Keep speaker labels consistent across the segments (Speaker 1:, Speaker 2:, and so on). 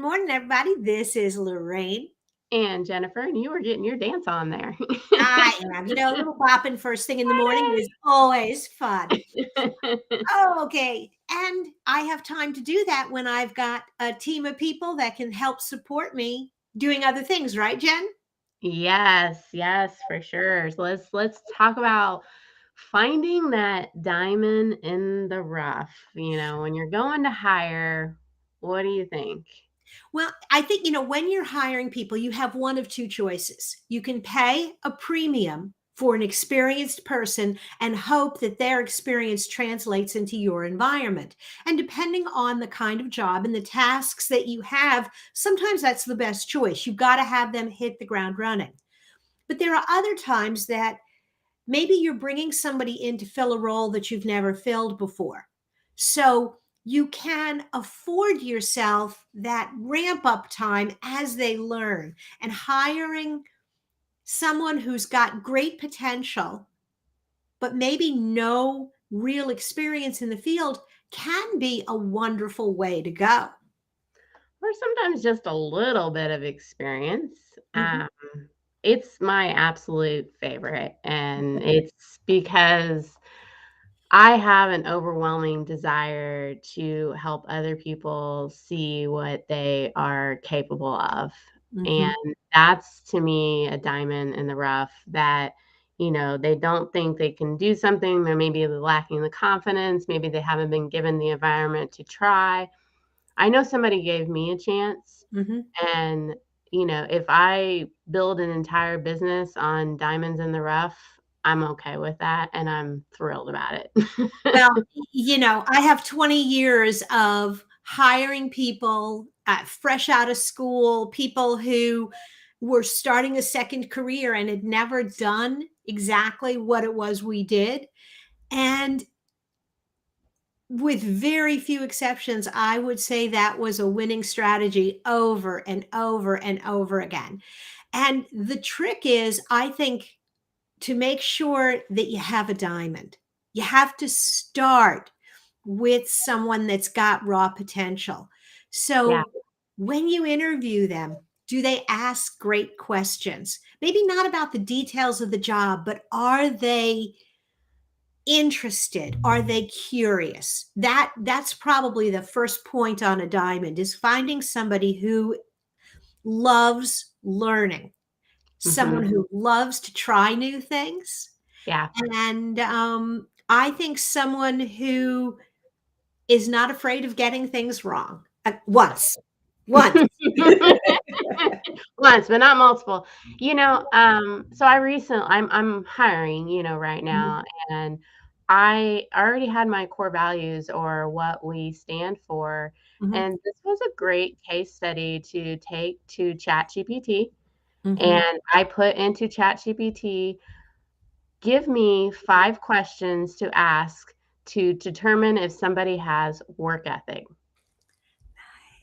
Speaker 1: morning, everybody. This is Lorraine.
Speaker 2: And Jennifer, and you were getting your dance on there.
Speaker 1: I am. A little bopping first thing in the morning is always fun. Oh, okay. And I have time to do that when I've got a team of people that can help support me doing other things, right, Jen?
Speaker 2: Yes, yes, for sure. So let's talk about finding that diamond in the rough. When you're going to hire, what do you think?
Speaker 1: Well, I think, when you're hiring people, you have one of two choices. You can pay a premium for an experienced person and hope that their experience translates into your environment. And depending on the kind of job and the tasks that you have, sometimes that's the best choice. You've got to have them hit the ground running. But there are other times that maybe you're bringing somebody in to fill a role that you've never filled before. So you can afford yourself that ramp up time as they learn, and hiring someone who's got great potential, but maybe no real experience in the field can be a wonderful way to go.
Speaker 2: Or sometimes just a little bit of experience.
Speaker 1: Mhm.
Speaker 2: It's my absolute favorite, and it's because I have an overwhelming desire to help other people see what they are capable of.
Speaker 1: Mhm.
Speaker 2: And that's to me a diamond in the rough that, they don't think they can do something. They're maybe lacking the confidence. Maybe they haven't been given the environment to try. I know somebody gave me a chance,
Speaker 1: Mhm.
Speaker 2: and, if I build an entire business on diamonds in the rough, I'm okay with that, and I'm thrilled about it.
Speaker 1: Well, I have 20 years of hiring people fresh out of school, people who were starting a second career and had never done exactly what it was we did. And with very few exceptions, I would say that was a winning strategy over and over and over again. And the trick is, I think, to make sure that you have a diamond, you have to start with someone that's got raw potential.
Speaker 2: Yeah.
Speaker 1: So when you interview them, do they ask great questions? Maybe not about the details of the job, but are they interested? Are they curious? That's probably the first point on a diamond, is finding somebody who loves learning, someone
Speaker 2: Mhm.
Speaker 1: who loves to try new things,
Speaker 2: Yeah.
Speaker 1: and I think someone who is not afraid of getting things wrong. Once.
Speaker 2: Once, but not multiple. So I'm hiring, right
Speaker 1: Mhm,
Speaker 2: now, and I already had my core values or what we stand for,
Speaker 1: mhm,
Speaker 2: and this was a great case study to take to ChatGPT,
Speaker 1: mhm.
Speaker 2: and I put into ChatGPT, "Give me 5 questions to ask to determine if somebody has work ethic."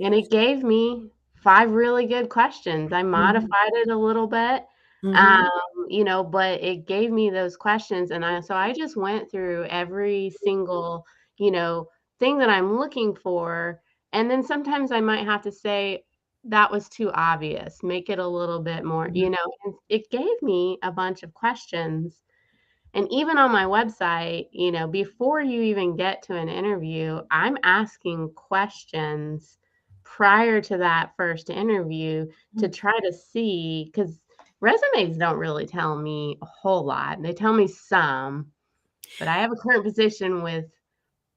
Speaker 2: And it gave me 5 really good questions. I
Speaker 1: Mhm,
Speaker 2: modified it a little bit, um,
Speaker 1: mhm,
Speaker 2: but it gave me those questions, and I just went through every single, you know, thing that I'm looking for, and then sometimes I might have to say, "That was too obvious, make it a little bit more,"
Speaker 1: mhm.
Speaker 2: and it gave me a bunch of questions, and even on my website, before you even get to an interview, I'm asking questions prior to that first interview to
Speaker 1: Mhm.
Speaker 2: try to see, because resumes don't really tell me a whole lot. They tell me some, but I have a current position with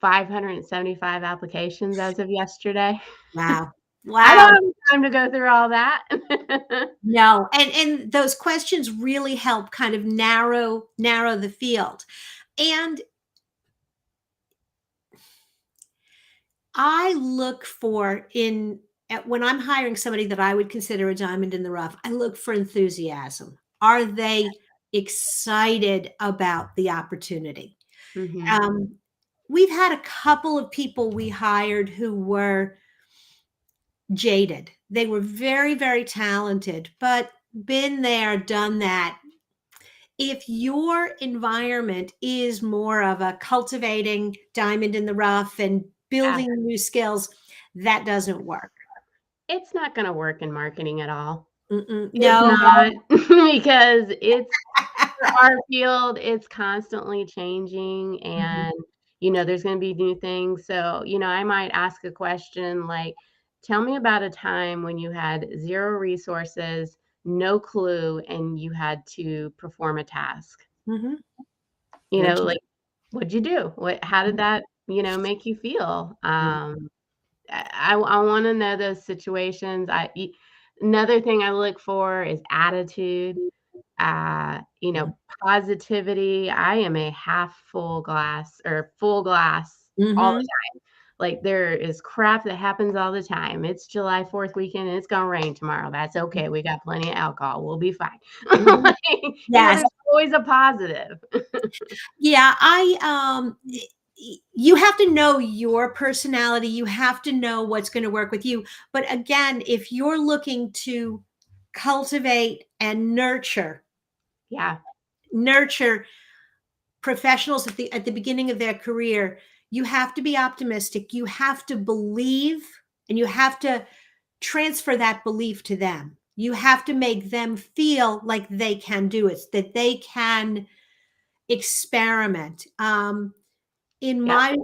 Speaker 2: 575 applications as of yesterday.
Speaker 1: Wow.
Speaker 2: I don't
Speaker 1: Wow.
Speaker 2: have the time to go through all that.
Speaker 1: No, and those questions really help kind of narrow the field. And I look for when I'm hiring somebody that I would consider a diamond in the rough, I look for enthusiasm. Are they excited about the opportunity?
Speaker 2: Mhm.
Speaker 1: Um, we've had a couple of people we hired who were jaded. They were very, very talented, but been there, done that. If your environment is more of a cultivating diamond in the rough and
Speaker 2: Yeah.
Speaker 1: building new skills, that doesn't work.
Speaker 2: It's not gonna work in marketing at all. It's
Speaker 1: No.
Speaker 2: not because it's for our field, it's constantly changing
Speaker 1: Mhm,
Speaker 2: and, there's gonna be new things. So, I might ask a question like, "Tell me about a time when you had 0 resources, no clue, and you had to perform a task."
Speaker 1: mhm. What'd you
Speaker 2: Like, "What'd you do? How did
Speaker 1: do?
Speaker 2: that, make you feel?"
Speaker 1: Mhm,
Speaker 2: I wanna know those situations. Another thing I look for is attitude,
Speaker 1: mhm,
Speaker 2: positivity. I am a half full glass or full glass all the
Speaker 1: mhm,
Speaker 2: time. Like, there is crap that happens all the time. It's July 4th weekend, and it's gonna rain tomorrow. That's okay. We got plenty of alcohol. We'll be fine.
Speaker 1: mhm.
Speaker 2: Like,
Speaker 1: Yes.
Speaker 2: there's always a positive.
Speaker 1: Yeah, you have to know your personality, you have to know what's gonna work with you, but again, if you're looking to cultivate and
Speaker 2: Yeah.
Speaker 1: nurture professionals at the beginning of their career, you have to be optimistic, you have to believe, and you have to transfer that belief to them. You have to make them feel like they can do it, that they can experiment. In
Speaker 2: Yep.
Speaker 1: my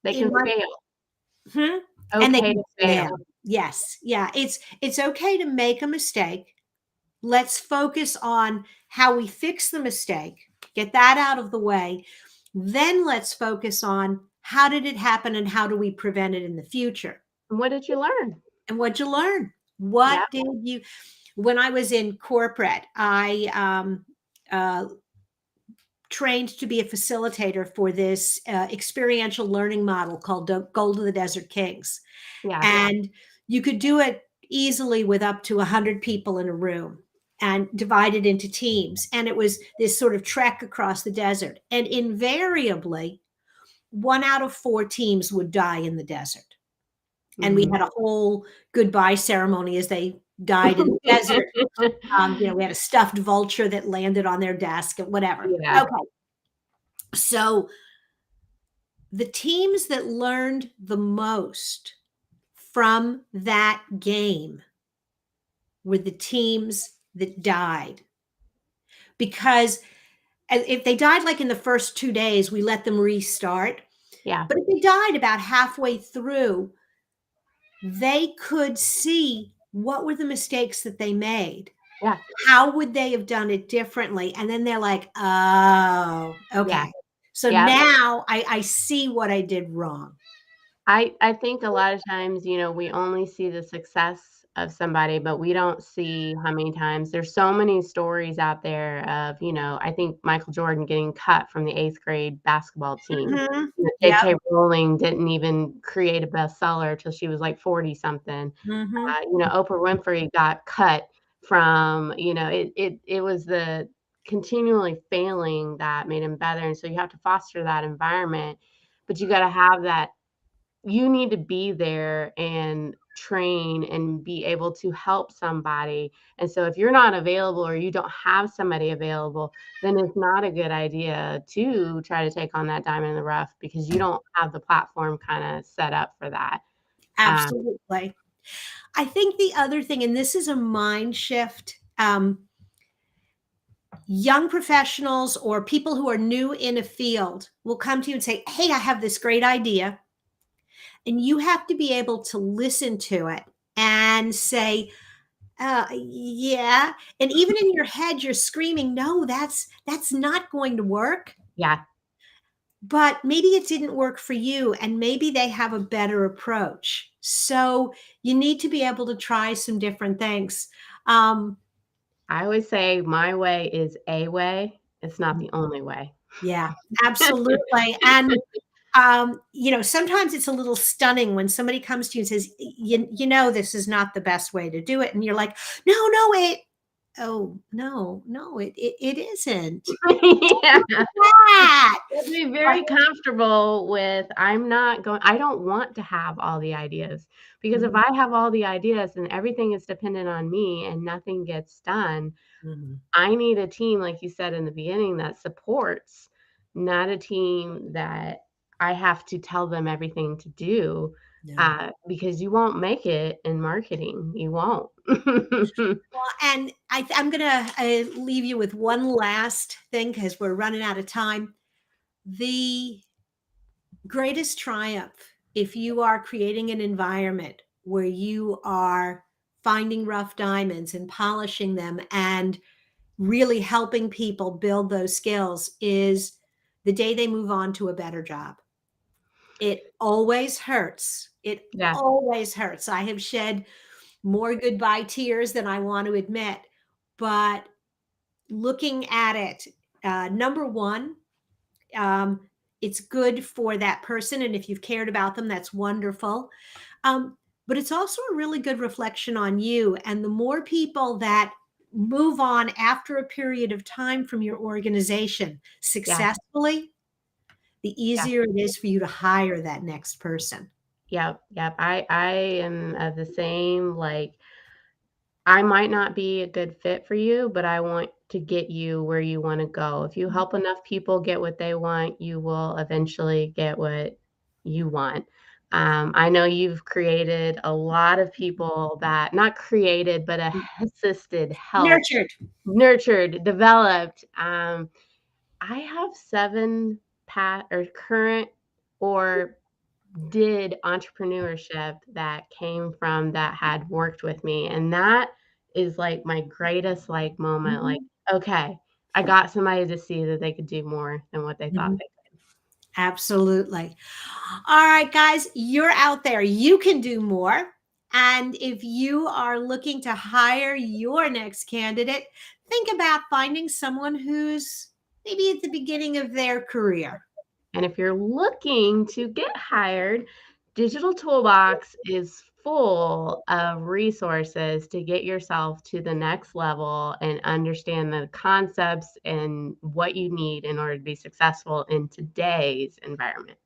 Speaker 2: They
Speaker 1: in
Speaker 2: can
Speaker 1: my
Speaker 2: fail.
Speaker 1: hmm? And they
Speaker 2: Okay
Speaker 1: can
Speaker 2: to
Speaker 1: fail.
Speaker 2: fail.
Speaker 1: Yes. Yeah. It's okay to make a mistake. Let's focus on how we fix the mistake, get that out of the way. Then let's focus on how did it happen and how do we prevent it in the future?
Speaker 2: What did you learn?
Speaker 1: And what'd you learn? What
Speaker 2: Yep.
Speaker 1: did you when I was in corporate, I trained to be a facilitator for this experiential learning model called Gold of the Desert Kings.
Speaker 2: Yeah.
Speaker 1: And you could do it easily with up to 100 people in a room and divided into teams. And it was this sort of trek across the desert. And invariably, 1 out of 4 teams would die in the desert. And we
Speaker 2: Mhm.
Speaker 1: had a whole goodbye ceremony as they died in the desert. We had a stuffed vulture that landed on their desk and whatever.
Speaker 2: Yeah.
Speaker 1: Okay. So the teams that learned the most from that game were the teams that died. Because if they died like in the first 2 days, we let them restart.
Speaker 2: Yeah.
Speaker 1: But if they died about halfway through, they could see what were the mistakes that they made.
Speaker 2: Yeah.
Speaker 1: How would they have done it differently? And then they're like, oh,
Speaker 2: Yeah.
Speaker 1: okay. So
Speaker 2: Yeah.
Speaker 1: now I see what I did wrong.
Speaker 2: I think a lot of times, we only see the success of somebody, but we don't see how many times there's so many stories out there of, I think Michael Jordan getting cut from the 8th grade basketball team.
Speaker 1: Mhm. Yep.
Speaker 2: JK Rowling didn't even create a bestseller till she was like 40 something.
Speaker 1: Mhm.
Speaker 2: Oprah Winfrey got cut from, it was the continually failing that made him better. And so you have to foster that environment, but you got to have that you need to be there and train and be able to help somebody. And so if you're not available or you don't have somebody available, then it's not a good idea to try to take on that diamond in the rough because you don't have the platform kind of set up for that. Um,
Speaker 1: Absolutely. I think the other thing, and this is a mind shift, young professionals or people who are new in a field will come to you and say, hey, I have this great idea. And you have to be able to listen to it and say, yeah. And even in your head, you're screaming, no, that's not going to work.
Speaker 2: yeah,
Speaker 1: But maybe it didn't work for you, and maybe they have a better approach. So you need to be able to try some different things. Um,
Speaker 2: I always say my way is a way. It's not the only way.
Speaker 1: yeah, absolutely. And sometimes it's a little stunning when somebody comes to you and says, this is not the best way to do it. And you're like, no, oh, no, it isn't.
Speaker 2: Yeah.
Speaker 1: That.
Speaker 2: I'd be
Speaker 1: But
Speaker 2: very comfortable with I don't want to have all the ideas, because if
Speaker 1: Mhm,
Speaker 2: I have all the ideas and everything is dependent on me and nothing gets done,
Speaker 1: mhm.
Speaker 2: I need a team, like you said in the beginning, that supports, not a team that I have to tell them everything to do.
Speaker 1: No.
Speaker 2: because you won't make it in marketing. You won't.
Speaker 1: Well, and I'm going to leave you with one last thing because we're running out of time. The greatest triumph, if you are creating an environment where you are finding rough diamonds and polishing them and really helping people build those skills, is the day they move on to a better job. It always hurts. It
Speaker 2: Yeah.
Speaker 1: always hurts. I have shed more goodbye tears than I want to admit, but looking at it, number one, um, it's good for that person. And if you've cared about them, that's wonderful. Um, but it's also a really good reflection on you. And the more people that move on after a period of time from your organization
Speaker 2: Yeah.
Speaker 1: successfully, the
Speaker 2: Yeah.
Speaker 1: easier it is for you to hire that next person.
Speaker 2: Yep. Yep. I am the same. Like, I might not be a good fit for you, but I want to get you where you want to go. If you help enough people get what they want, you will eventually get what you want. I know you've created a lot of people that not created, but assisted, helped,
Speaker 1: Nurtured.
Speaker 2: nurtured, developed. I have 7 pat or current or did entrepreneurship that came from that had worked with me, and that is, like, my greatest, like, moment, like,
Speaker 1: Mhm.
Speaker 2: "Okay, I got somebody to see that they could do more than what they thought
Speaker 1: Mhm.
Speaker 2: they."
Speaker 1: Absolutely. All right, guys, you're out there. You can do more. And if you are looking to hire your next candidate, think about finding someone who's maybe at the beginning of their career.
Speaker 2: And if you're looking to get hired, Digital Toolbox is full of resources to get yourself to the next level and understand the concepts and what you need in order to be successful in today's environment.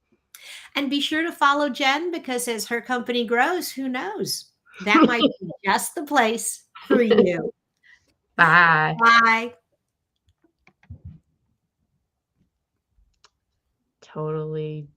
Speaker 1: And be sure to follow Jen because as her company grows, who knows? That might be just the place for you.
Speaker 2: Bye.
Speaker 1: Bye.
Speaker 2: Totally